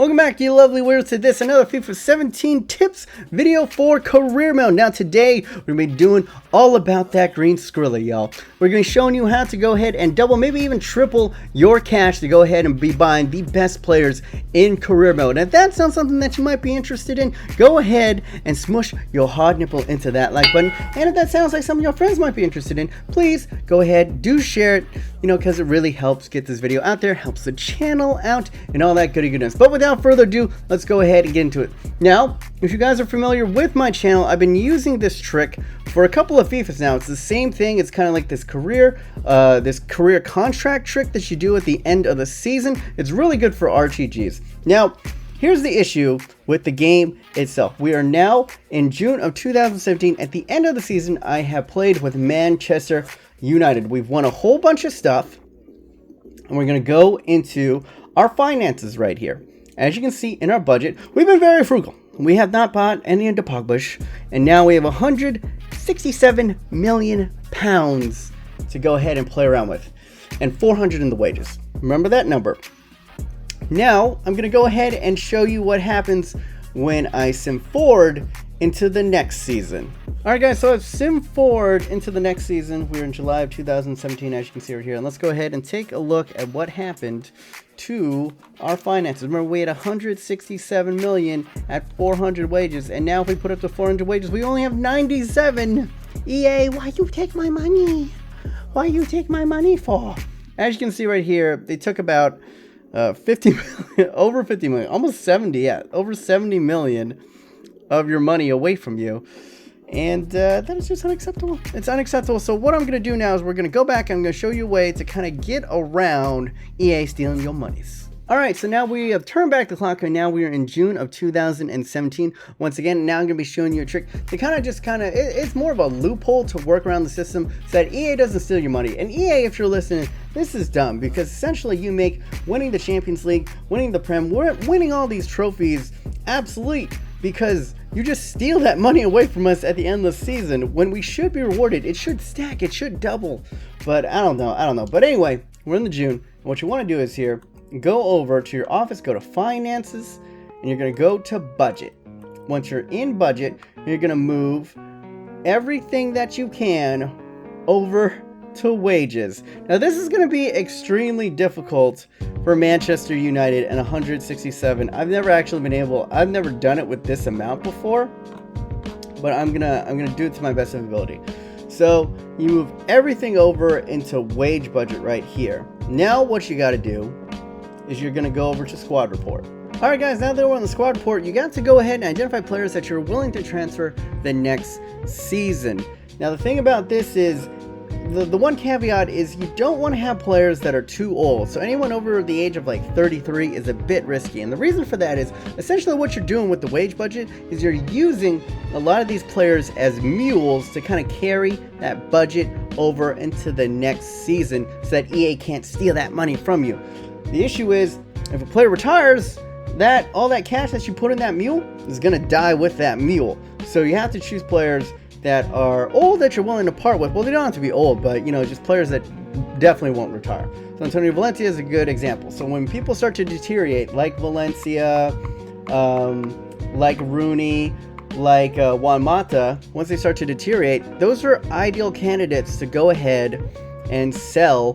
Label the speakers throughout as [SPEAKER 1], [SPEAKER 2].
[SPEAKER 1] Welcome back, you lovely weirdos, to this another FIFA 17 tips video for career mode. Now today we're going to be doing all about that green Skrilla, y'all. We're going to be showing you how to go ahead and double, maybe even triple your cash to go ahead and be buying the best players in career mode. And if that sounds something that you might be interested in, go ahead and smush your hard nipple into that like button. And if that sounds like something your friends might be interested in, please go ahead, do share it, because it really helps get this video out there, helps the channel out, and all that goody goodness. But without further ado, let's go ahead and get into it. Now, if you guys are familiar with my channel, I've been using this trick for a couple of FIFAs now. It's the same thing. It's kind of like this career contract trick that you do at the end of the season. It's really good for RTGs. Now, here's the issue with the game itself. We are now in June of 2017. At the end of the season, I have played with Manchester United. We've won a whole bunch of stuff, and we're going to go into our finances right here. As you can see in our budget, we've been very frugal. We have not bought any into Pogbush, and now we have 167 million pounds to go ahead and play around with, and 400 in the wages. Remember that number. Now, I'm going to go ahead and show you what happens when I sim forward into the next season. Alright guys, so I've sim forward into the next season. We're in July of 2017, as you can see right here. And let's go ahead and take a look at what happened to our finances. Remember, we had 167 million at 400 wages, and now if we put up to 400 wages, we only have 97. EA, why you take my money? Why you take my money for? As you can see right here, they took about 50 million, over 50 million, almost 70, yeah, over 70 million of your money away from you. And that is just unacceptable. It's unacceptable. So what I'm going to do now is we're going to go back and I'm going to show you a way to kind of get around EA stealing your monies. Alright, so now we have turned back the clock, and now we are in June of 2017. Once again, now I'm going to be showing you a trick to it's more of a loophole to work around the system so that EA doesn't steal your money. And EA, if you're listening, this is dumb, because essentially you make winning the Champions League, winning the Prem, winning all these trophies obsolete, because you just steal that money away from us at the end of the season when we should be rewarded. It should stack, it should double. But I don't know. But anyway, we're in the June, and what you want to do is here, go over to your office, go to finances, and you're going to go to budget. Once you're in budget, you're going to move everything that you can over to wages. Now this is going to be extremely difficult for Manchester United and 167. I've never done it with this amount before, but I'm gonna do it to my best of ability. So you move everything over into wage budget right here. Now what you got to do is you're going to go over to squad report. Alright guys, now that we're on the squad report, you got to go ahead and identify players that you're willing to transfer the next season. Now the thing about this is, the one caveat is you don't want to have players that are too old. So anyone over the age of like 33 is a bit risky. And the reason for that is essentially what you're doing with the wage budget is you're using a lot of these players as mules to kind of carry that budget over into the next season so that EA can't steal that money from you. The issue is, if a player retires, all that cash that you put in that mule is going to die with that mule. So you have to choose players that are old that you're willing to part with. Well, they don't have to be old, but just players that definitely won't retire. So Antonio Valencia is a good example. So when people start to deteriorate, like Valencia, like Rooney, like Juan Mata, once they start to deteriorate, those are ideal candidates to go ahead and sell,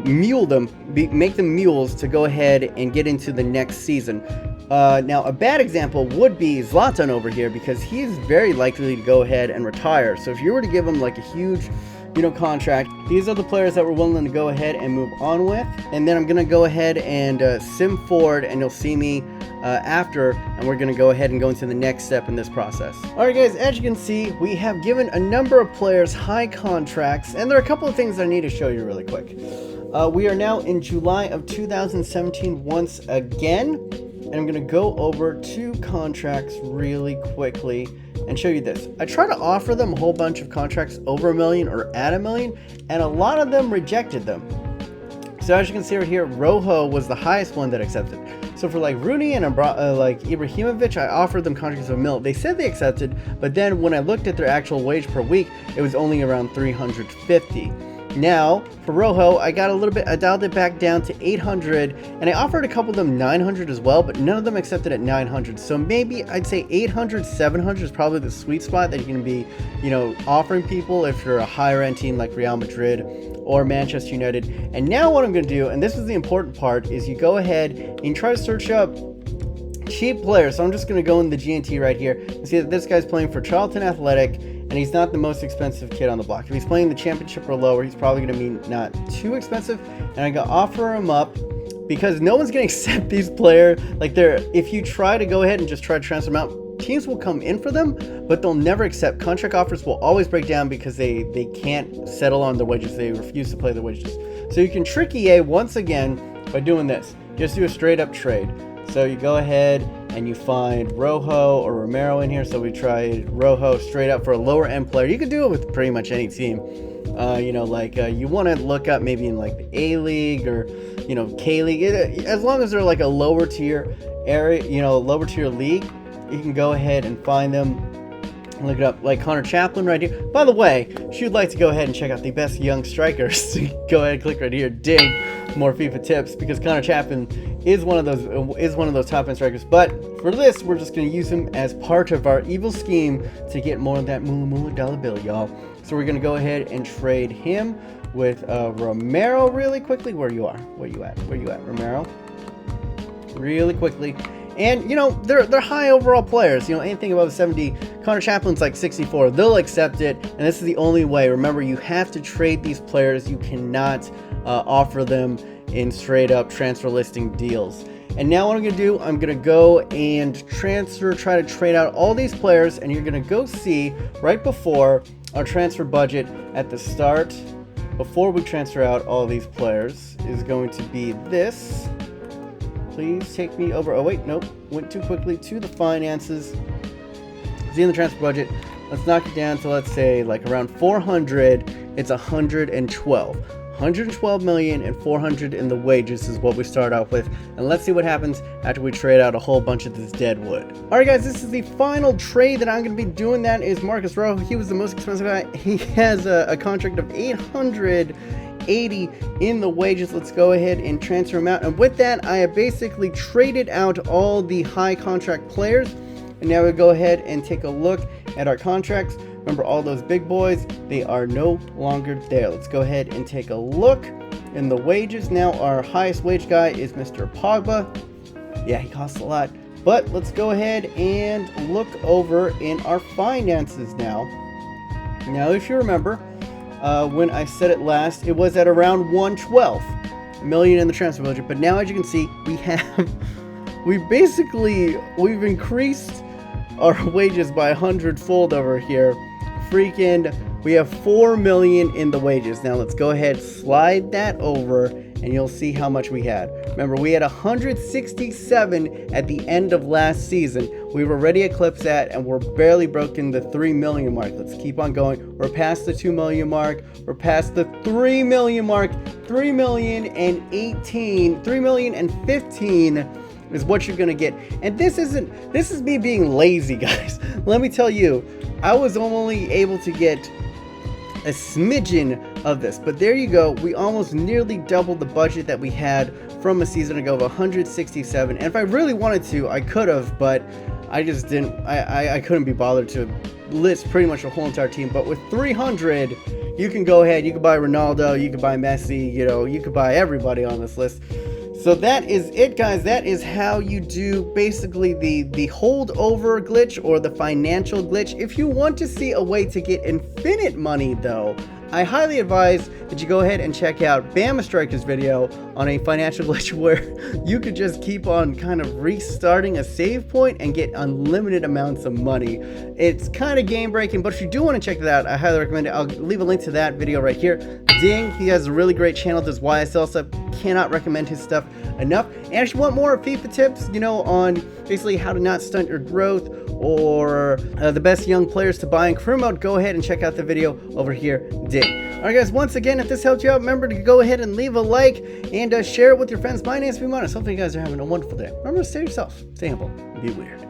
[SPEAKER 1] mule them, make them mules to go ahead and get into the next season. Now, a bad example would be Zlatan over here, because he's very likely to go ahead and retire. So if you were to give him like a huge, contract, these are the players that we're willing to go ahead and move on with. And then I'm going to go ahead and sim forward, and you'll see me after, and we're going to go ahead and go into the next step in this process. Alright guys, as you can see, we have given a number of players high contracts, and there are a couple of things I need to show you really quick. We are now in July of 2017 once again. And I'm going to go over two contracts really quickly and show you this. I try to offer them a whole bunch of contracts over $1 million or at $1 million, and a lot of them rejected them. So as you can see right here, Rojo was the highest one that accepted. So for like Rooney and like Ibrahimovic, I offered them contracts of $1 million. They said they accepted, but then when I looked at their actual wage per week, it was only around $350. Now, for Rojo, I dialed it back down to 800, and I offered a couple of them 900 as well, but none of them accepted at 900. So maybe I'd say 800, 700 is probably the sweet spot that you can be, offering people if you're a higher end team like Real Madrid or Manchester United. And now what I'm going to do, and this is the important part, is you go ahead and try to search up cheap players. So I'm just going to go in the GNT right here and see that this guy's playing for Charlton Athletic, and he's not the most expensive kid on the block. If he's playing the championship or lower, he's probably going to be not too expensive. And I got to offer him up because no one's going to accept these players. Like, if you try to go ahead and just try to transfer them out, teams will come in for them, but they'll never accept. Contract offers will always break down because they can't settle on their wages. They refuse to play their wages. So you can trick EA once again by doing this. Just do a straight up trade. So you go ahead and you find Rojo or Romero in here. So we tried Rojo straight up for a lower end player. You could do it with pretty much any team. You want to look up maybe in like the A League or, K League. As long as they're like a lower tier area, lower tier league, you can go ahead and find them. Look it up, like Connor Chaplin right here. By the way, if you'd like to go ahead and check out the best young strikers, go ahead and click right here, ding, more FIFA tips, because Connor Chaplin is one of those top end strikers. But for this, we're just going to use him as part of our evil scheme to get more of that moolah dollar bill, y'all. So we're going to go ahead and trade him with Romero really quickly. Where you at, Romero? Really quickly. And, they're high overall players. Anything above 70. Connor Chaplin's like 64. They'll accept it. And this is the only way. Remember, you have to trade these players. You cannot offer them in straight up transfer listing deals. And now what I'm going to do, I'm going to go and try to trade out all these players. And you're going to go see right before our transfer budget at the start, before we transfer out all these players, is going to be this. Please take me over. Oh, wait, nope. Went too quickly to the finances. See in the transfer budget. Let's knock it down to, let's say, like around 400. It's 112. 112 million and 400 in the wages is what we start off with. And let's see what happens after we trade out a whole bunch of this dead wood. All right, guys, this is the final trade that I'm going to be doing. That is Marcus Rojo. He was the most expensive guy. He has a contract of 880 in the wages. Let's go ahead and transfer him out. And with that, I have basically traded out all the high contract players. And now we go ahead and take a look at our contracts. Remember, all those big boys, they are no longer there. Let's go ahead and take a look in the wages. Now our highest wage guy is Mr. Pogba. Yeah, he costs a lot. But let's go ahead and look over in our finances now. Now, if you remember, when I said it last, it was at around 112 million in the transfer budget. But now, as you can see, we've increased our wages by 100-fold over here. We have 4 million in the wages. Now let's go ahead, slide that over, and you'll see how much we had. Remember, we had 167 at the end of last season. We've already eclipsed that, and we're barely broken the 3 million mark. Let's keep on going. We're past the 2 million mark. We're past the 3 million mark. 3 million and 18, 3 million and 15 is what you're gonna get. And this is me being lazy, guys. Let me tell you, I was only able to get a smidgen of this, but there you go. We almost nearly doubled the budget that we had from a season ago of 167. And if I really wanted to, I could have, but I just didn't. I couldn't be bothered to list pretty much the whole entire team. But with 300, you can go ahead. You can buy Ronaldo. You can buy Messi. You could buy everybody on this list. So that is it, guys. That is how you do basically the holdover glitch or the financial glitch. If you want to see a way to get infinite money, though, I highly advise that you go ahead and check out Bama Striker's video on a financial glitch where you could just keep on kind of restarting a save point and get unlimited amounts of money. It's kind of game breaking, but if you do want to check that out, I highly recommend it. I'll leave a link to that video right here. Ding, he has a really great channel, does YSL stuff. Cannot recommend his stuff enough. And if you want more FIFA tips, on basically how to not stunt your growth or the best young players to buy in career mode, go ahead and check out the video over here. Ding. Alright, guys, once again, if this helped you out, remember to go ahead and leave a like and share it with your friends. My name's Monus. Hopefully you guys are having a wonderful day. Remember to stay yourself, stay humble, and be weird.